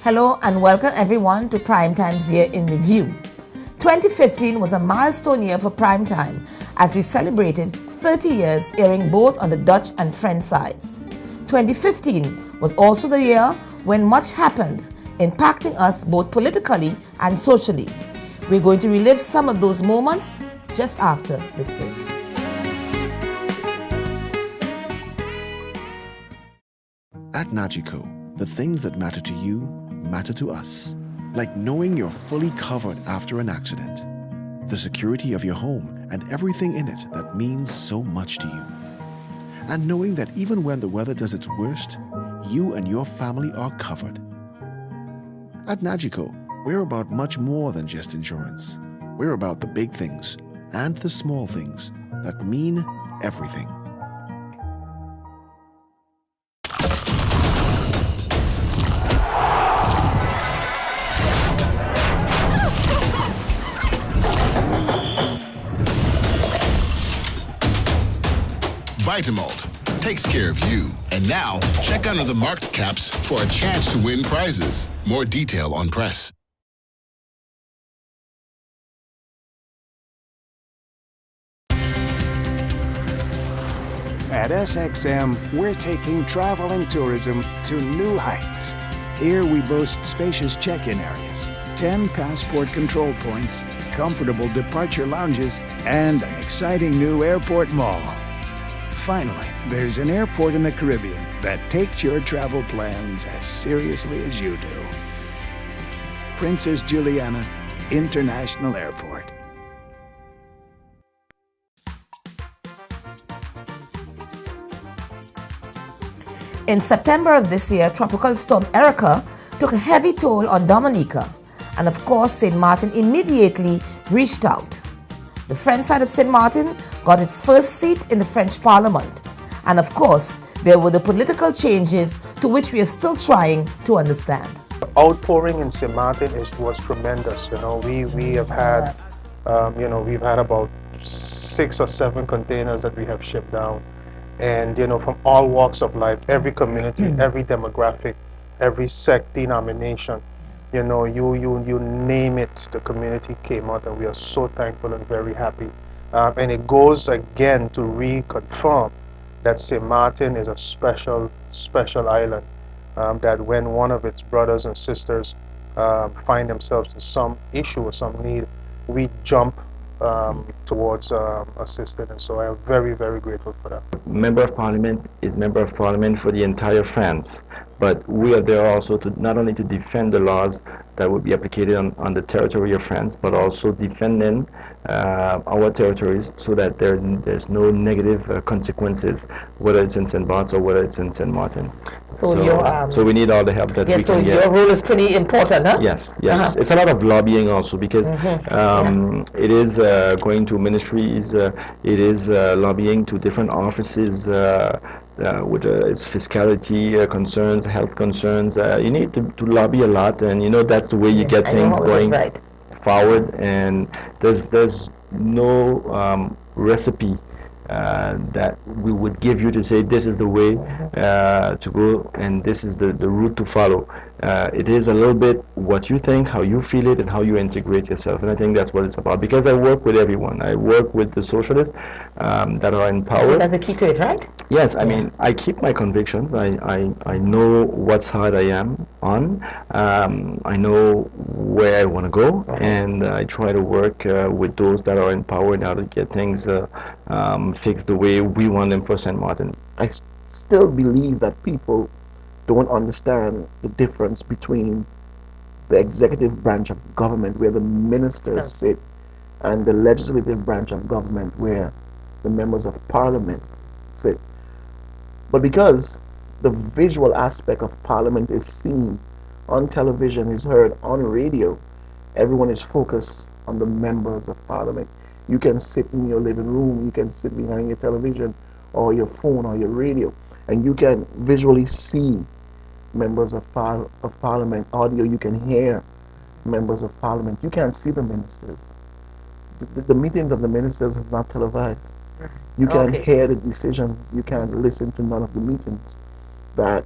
Hello and welcome everyone to Primetime's Year in Review. 2015 was a milestone year for Primetime as we celebrated 30 years airing both on the Dutch and French sides. 2015 was also the year when much happened, impacting us both politically and socially. We're going to relive some of those moments just after this break. At Nagico, the things that matter to you matter to us. Like knowing you're fully covered after an accident. The security of your home and everything in it that means so much to you. And knowing that even when the weather does its worst, you and your family are covered. At Nagico, we're about much more than just insurance. We're about the big things and the small things that mean everything. Vitamalt takes care of you. And now, check under the marked caps for a chance to win prizes. More detail on press. At SXM, we're taking travel and tourism to new heights. Here we boast spacious check-in areas, 10 passport control points, comfortable departure lounges, and an exciting new airport mall. Finally, there's an airport in the Caribbean that takes your travel plans as seriously as you do. Princess Juliana International Airport. In September of this year, Tropical Storm Erica took a heavy toll on Dominica, and of course, St. Martin immediately reached out. The French side of St. Martin got its first seat in the French Parliament, and of course, there were the political changes to which we are still trying to understand. The outpouring in St. Martin was tremendous. We have had, we've had about 6 or 7 containers that we have shipped down. And from all walks of life, every community, every demographic, every sect, denomination, you name it, the community came out, and we are so thankful and very happy. And it goes again to reconfirm that St. Martin is a special island, that when one of its brothers and sisters find themselves in some issue or some need, we jump towards assisting, and so I am very, very grateful for that. Member of Parliament is Member of Parliament for the entire France, but we are there also to not only to defend the laws that would be applied on the territory of France, but also defending our territories so that there's no negative consequences, whether it's in St. Bart's or whether it's in St. Martin. So we need all the help that we can get. Your role is pretty important, huh? Yes. It's a lot of lobbying also, because it is going to ministries, it is lobbying to different offices with its fiscality concerns, health concerns. You need to lobby a lot, and that's the way you get things going forward. And there's no recipe that we would give you to say this is the way to go and this is the route to follow. It is a little bit what you think, how you feel it, and how you integrate yourself. And I think that's what it's about, because I work with everyone. I work with the socialists that are in power. That's the key to it, right? Yes, I mean, I keep my convictions. I know what side I am on. I know where I want to go, and I try to work with those that are in power in order to get things fixed the way we want them for St. Martin. I still believe that people don't understand the difference between the executive branch of government, where the ministers sit, and the legislative branch of government, where the members of parliament sit. But because the visual aspect of parliament is seen on television, is heard on radio, everyone is focused on the members of parliament. You can sit in your living room, you can sit behind your television or your phone or your radio, and you can visually see members of parliament. Audio, you can hear members of parliament. You can't see the ministers. The meetings of the ministers is not televised. You can't hear the decisions. You can't listen to none of the meetings that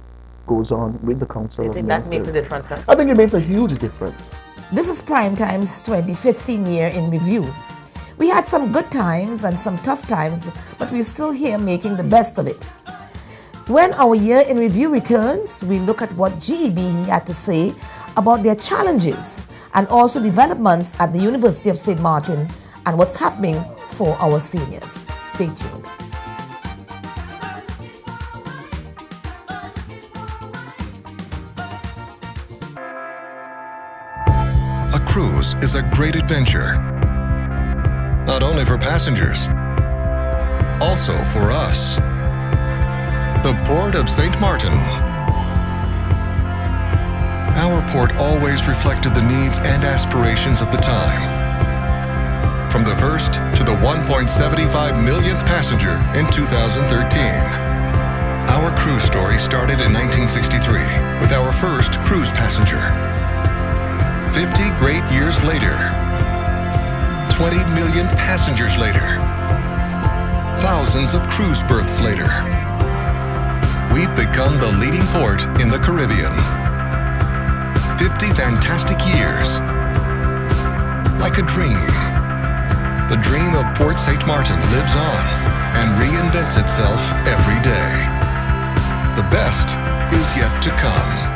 goes on with the Council You of think that Ministers. makes a difference, huh? I think it makes a huge difference. This is Primetime's 2015 year in review. We had some good times and some tough times, but we're still here making the best of it. When our year in review returns, we look at what GEBE had to say about their challenges and also developments at the University of St. Martin and what's happening for our seniors. Stay tuned. A cruise is a great adventure, not only for passengers, also for us. The Port of St. Martin. Our port always reflected the needs and aspirations of the time. From the first to the 1.75 millionth passenger in 2013. Our cruise story started in 1963 with our first cruise passenger. 50 great years later, 20 million passengers later, thousands of cruise berths later, we've become the leading port in the Caribbean. 50 fantastic years. Like a dream. The dream of Port St. Martin lives on and reinvents itself every day. The best is yet to come.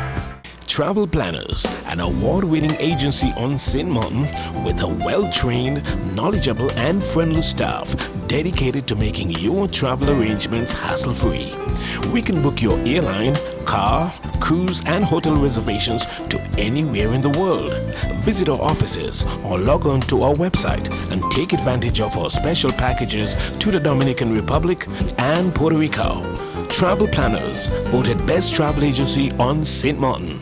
Travel Planners, an award-winning agency on St. Martin with a well-trained, knowledgeable and friendly staff dedicated to making your travel arrangements hassle-free. We can book your airline, car, cruise and hotel reservations to anywhere in the world. Visit our offices or log on to our website and take advantage of our special packages to the Dominican Republic and Puerto Rico. Travel Planners, voted best travel agency on St. Martin.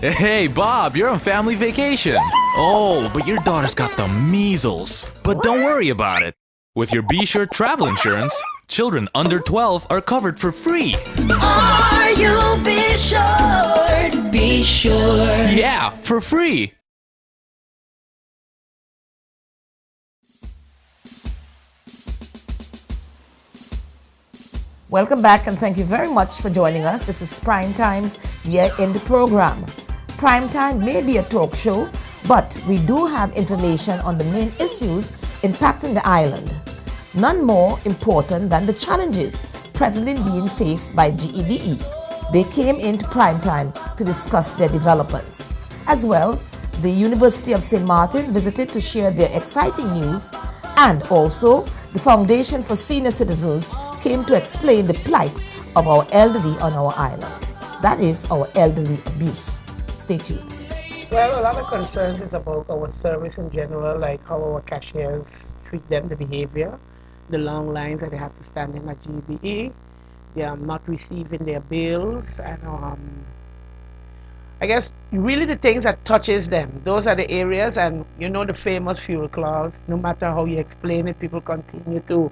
Hey, Bob, you're on family vacation. Oh, but your daughter's got the measles. But don't worry about it. With your Be Sure travel insurance, children under 12 are covered for free. Are you be sure? Be sure. Yeah, for free. Welcome back and thank you very much for joining us. This is Primetime's Year in the Program. Primetime may be a talk show, but we do have information on the main issues impacting the island. None more important than the challenges presently being faced by GEBE. They came into Primetime to discuss their developments. As well, the University of St. Martin visited to share their exciting news, and also the Foundation for Senior Citizens came to explain the plight of our elderly on our island. That is our elderly abuse. Stay tuned. Well, a lot of concerns is about our service in general, like how our cashiers treat them, the behavior, the long lines that they have to stand in at GBE, they are not receiving their bills, and I guess really the things that touches them, those are the areas. And you know the famous fuel clause, no matter how you explain it, people continue to,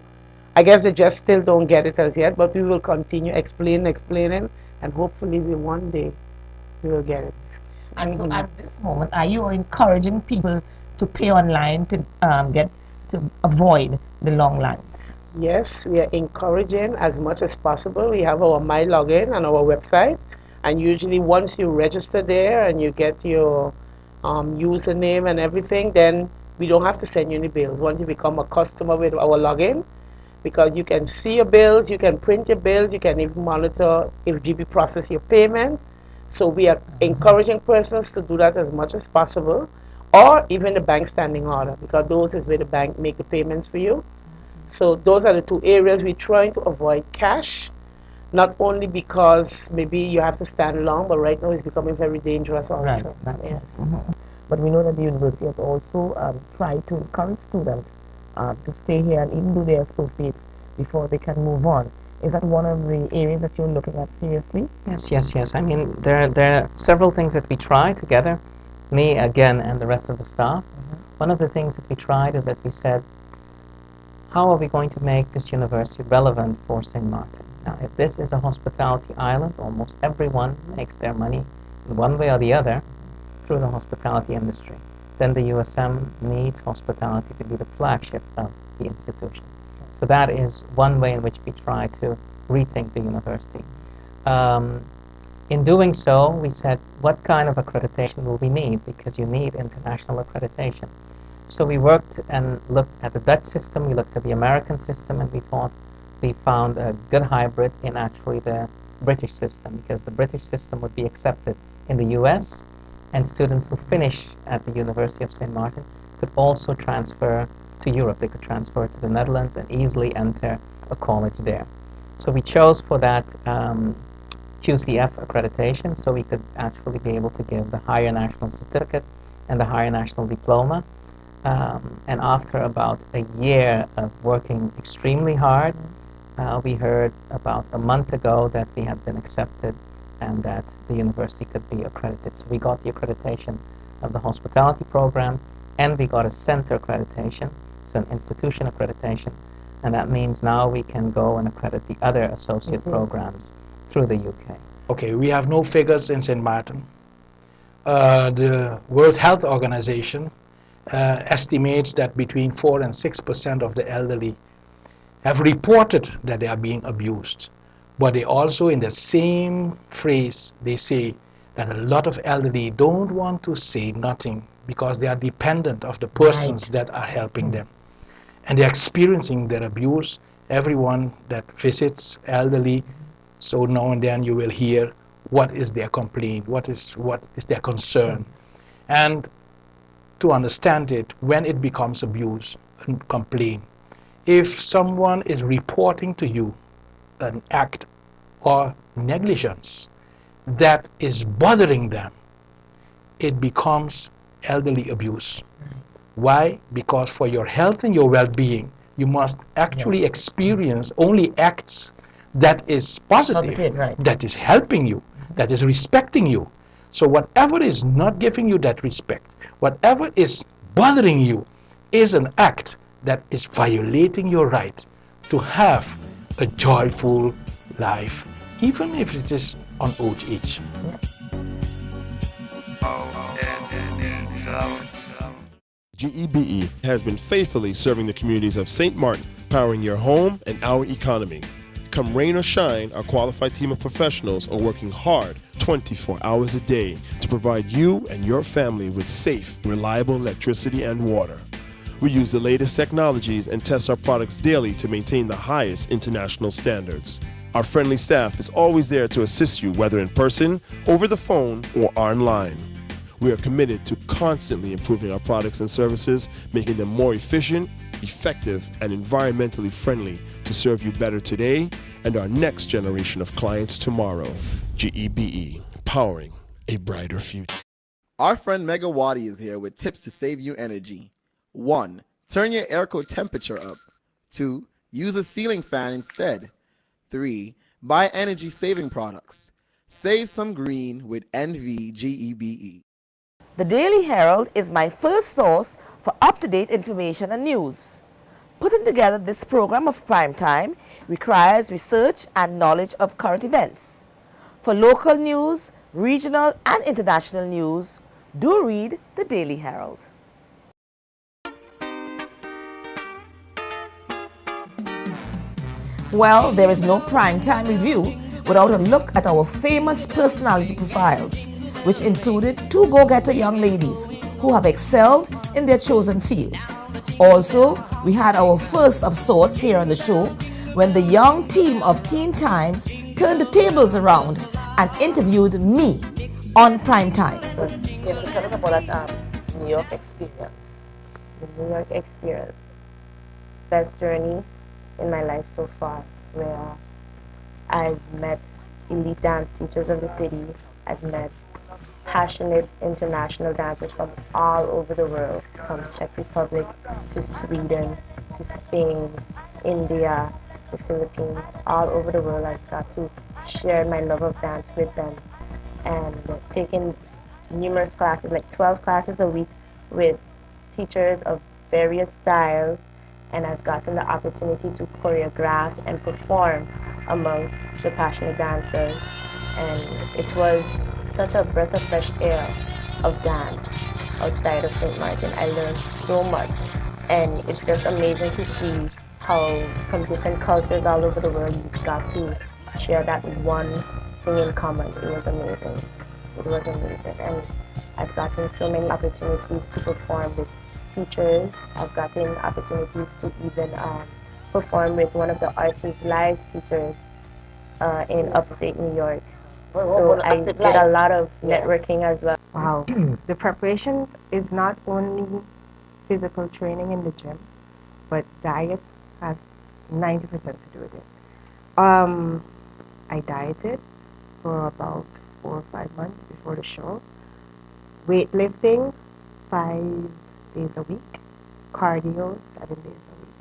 I guess they just still don't get it as yet, but we will continue explaining, and hopefully one day we will get it. And so at this moment, are you encouraging people to pay online to avoid the long lines? Yes, we are encouraging as much as possible. We have our My Login on our website, and usually once you register there and you get your username and everything, then we don't have to send you any bills. Once you become a customer with our login, because you can see your bills, you can print your bills, you can even monitor if GB process your payment. So we are encouraging persons to do that as much as possible, or even the bank standing order, because those is where the bank make the payments for you. So those are the two areas we're trying to avoid cash, not only because maybe you have to stand long, but right now it's becoming very dangerous also. Right. Yes. But we know that the university has also tried to encourage students to stay here and even do their associates before they can move on. Is that one of the areas that you're looking at seriously? Yes. I mean, there are several things that we try together, me again and the rest of the staff. One of the things that we tried is that we said, how are we going to make this university relevant for St. Martin? Now, if this is a hospitality island, almost everyone makes their money in one way or the other through the hospitality industry. Then the USM needs hospitality to be the flagship of the institution. So that is one way in which we try to rethink the university. In doing so, we said, what kind of accreditation will we need? Because you need international accreditation. So we worked and looked at the Dutch system, we looked at the American system, and we thought we found a good hybrid in actually the British system, because the British system would be accepted in the US, and students who finish at the University of St. Martin could also transfer to Europe. They could transfer to the Netherlands and easily enter a college there. So we chose for that QCF accreditation, so we could actually be able to give the higher national certificate and the higher national diploma. And after about a year of working extremely hard, we heard about a month ago that we had been accepted and that the university could be accredited. So we got the accreditation of the hospitality program, and we got a center accreditation, so an institution accreditation, and that means now we can go and accredit the other associate programs through the UK. Okay, we have no figures in St. Martin. The World Health Organization estimates that between 4 and 6% of the elderly have reported that they are being abused. But they also, in the same phrase, they say that a lot of elderly don't want to say nothing because they are dependent of the persons that are helping them. And they're experiencing their abuse. Everyone that visits elderly, so now and then you will hear what is their complaint, what is their concern. And to understand it, when it becomes abuse and complaint, if someone is reporting to you an act or negligence that is bothering them, it becomes elderly abuse. Why? Because for your health and your well-being, you must actually experience only acts that is positive, that is helping you, that is respecting you. So whatever is not giving you that respect, whatever is bothering you, is an act that is violating your right to have a joyful life, even if it is on old age. GEBE has been faithfully serving the communities of St. Martin, powering your home and our economy. Come rain or shine, our qualified team of professionals are working hard 24 hours a day to provide you and your family with safe, reliable electricity and water. We use the latest technologies and test our products daily to maintain the highest international standards. Our friendly staff is always there to assist you, whether in person, over the phone, or online. We are committed to constantly improving our products and services, making them more efficient, effective, and environmentally friendly to serve you better today and our next generation of clients tomorrow. GEBE, powering a brighter future. Our friend Megawati is here with tips to save you energy. 1. Turn your airco temperature up. 2. Use a ceiling fan instead. 3. Buy energy-saving products. Save some green with NVGEBE. The Daily Herald is my first source for up-to-date information and news. Putting together this program of prime time requires research and knowledge of current events. For local news, regional and international news, do read the Daily Herald. Well, there is no primetime review without a look at our famous personality profiles, which included 2 go-getter young ladies who have excelled in their chosen fields. Also, we had our first of sorts here on the show when the young team of Teen Times turned the tables around and interviewed me on Primetime. Yes, we're talking about that New York experience. The New York experience. Best journey in my life so far, where I've met elite dance teachers of the city. I've met passionate international dancers from all over the world, from Czech Republic to Sweden to Spain, India, the Philippines, all over the world. I've got to share my love of dance with them and taken numerous classes, like 12 classes a week with teachers of various styles, and I've gotten the opportunity to choreograph and perform amongst the passionate dancers, and it was such a breath of fresh air of dance outside of St. Martin. I learned so much, and it's just amazing to see how from different cultures all over the world you've got to share that one acting in common. It was amazing. It was amazing. And I've gotten so many opportunities to perform with teachers. I've gotten opportunities to even perform with one of the Arts is Live teachers in upstate New York. So I did a lot of networking as well. Wow. The preparation is not only physical training in the gym, but diet has 90% to do with it. I dieted for about 4 or 5 months before the show. Weightlifting 5 days a week. Cardio 7 days a week.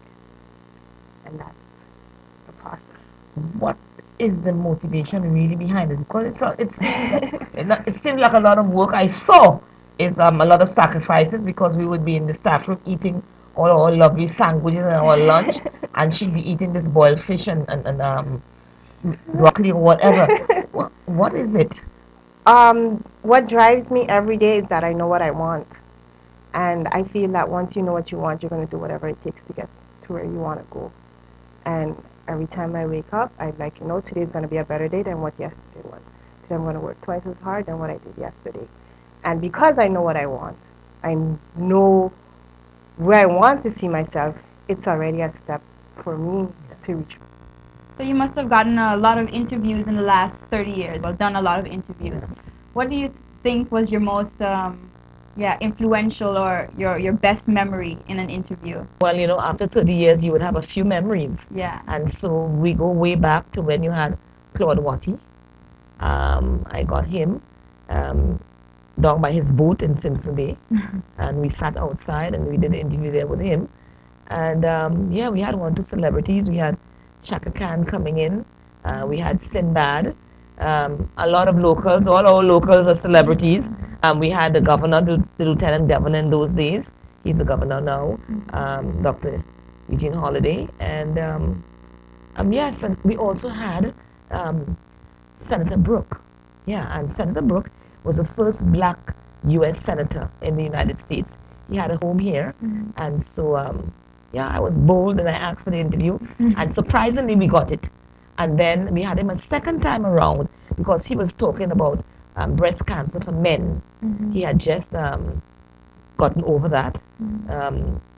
And that's the process. What is the motivation really behind it? Because it seems like a lot of work. I saw is a lot of sacrifices because we would be in the staff room eating all our lovely sandwiches and our lunch, and she'd be eating this boiled fish and broccoli or whatever. What is it? What drives me every day is that I know what I want. And I feel that once you know what you want, you're going to do whatever it takes to get to where you want to go. And every time I wake up, I'm like, today's going to be a better day than what yesterday was. Today I'm going to work twice as hard than what I did yesterday. And because I know what I want, I know where I want to see myself, it's already a step for me to reach. So you must have gotten a lot of interviews in the last 30 years, or done a lot of interviews. What do you think was your most influential or your best memory in an interview? Well, after 30 years, you would have a few memories. Yeah. And so we go way back to when you had Claude Watty. I got him down by his boat in Simpson Bay. And we sat outside and we did the interview there with him. And we had 1 or 2 celebrities. We had Shaka Khan coming in. We had Sinbad. A lot of locals, all our locals are celebrities. We had the governor, the lieutenant governor in those days. He's the governor now, Dr. Eugene Holiday. And yes, and we also had Senator Brooke. Yeah, and Senator Brooke was the first black U.S. senator in the United States. He had a home here. And so, I was bold and I asked for the interview. And surprisingly, we got it. And then we had him a second time around because he was talking about breast cancer for men. He had just gotten over that,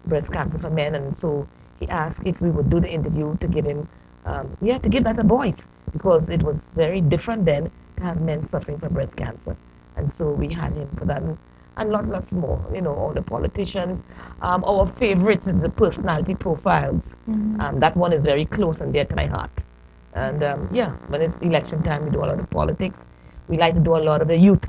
breast cancer for men. And so he asked if we would do the interview to give him, to give that a voice, because it was very different then to have men suffering from breast cancer. And so we had him for that. And lots more, all the politicians. Our favorite is the personality profiles. That one is very close and dear to my heart. And when it's election time, we do a lot of politics. We like to do a lot of the youth.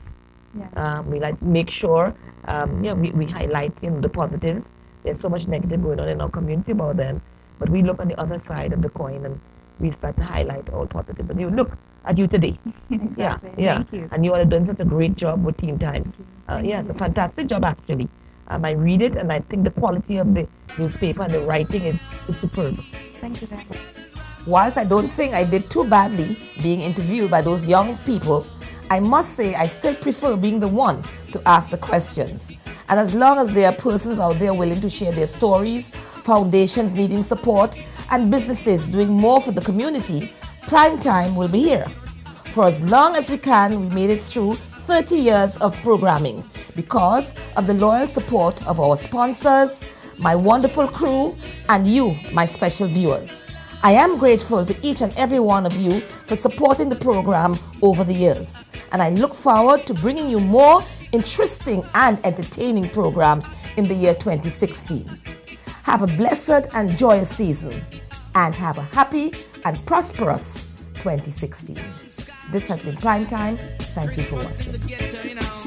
We like to make sure, we highlight the positives. There's so much negative going on in our community about them, but we look on the other side of the coin and we start to highlight all positives. And you look at you today. Exactly. Thank you. And you are doing such a great job with Teen Times. It's a fantastic job actually. I read it and I think the quality of the newspaper and the writing is superb. Thank you very much. Whilst I don't think I did too badly being interviewed by those young people, I must say I still prefer being the one to ask the questions. And as long as there are persons out there willing to share their stories, foundations needing support, and businesses doing more for the community, Prime Time will be here. For as long as we can, we made it through 30 years of programming because of the loyal support of our sponsors, my wonderful crew, and you, my special viewers. I am grateful to each and every one of you for supporting the program over the years, and I look forward to bringing you more interesting and entertaining programs in the year 2016. Have a blessed and joyous season, and have a happy and prosperous 2016. This has been Prime Time. Thank you for watching.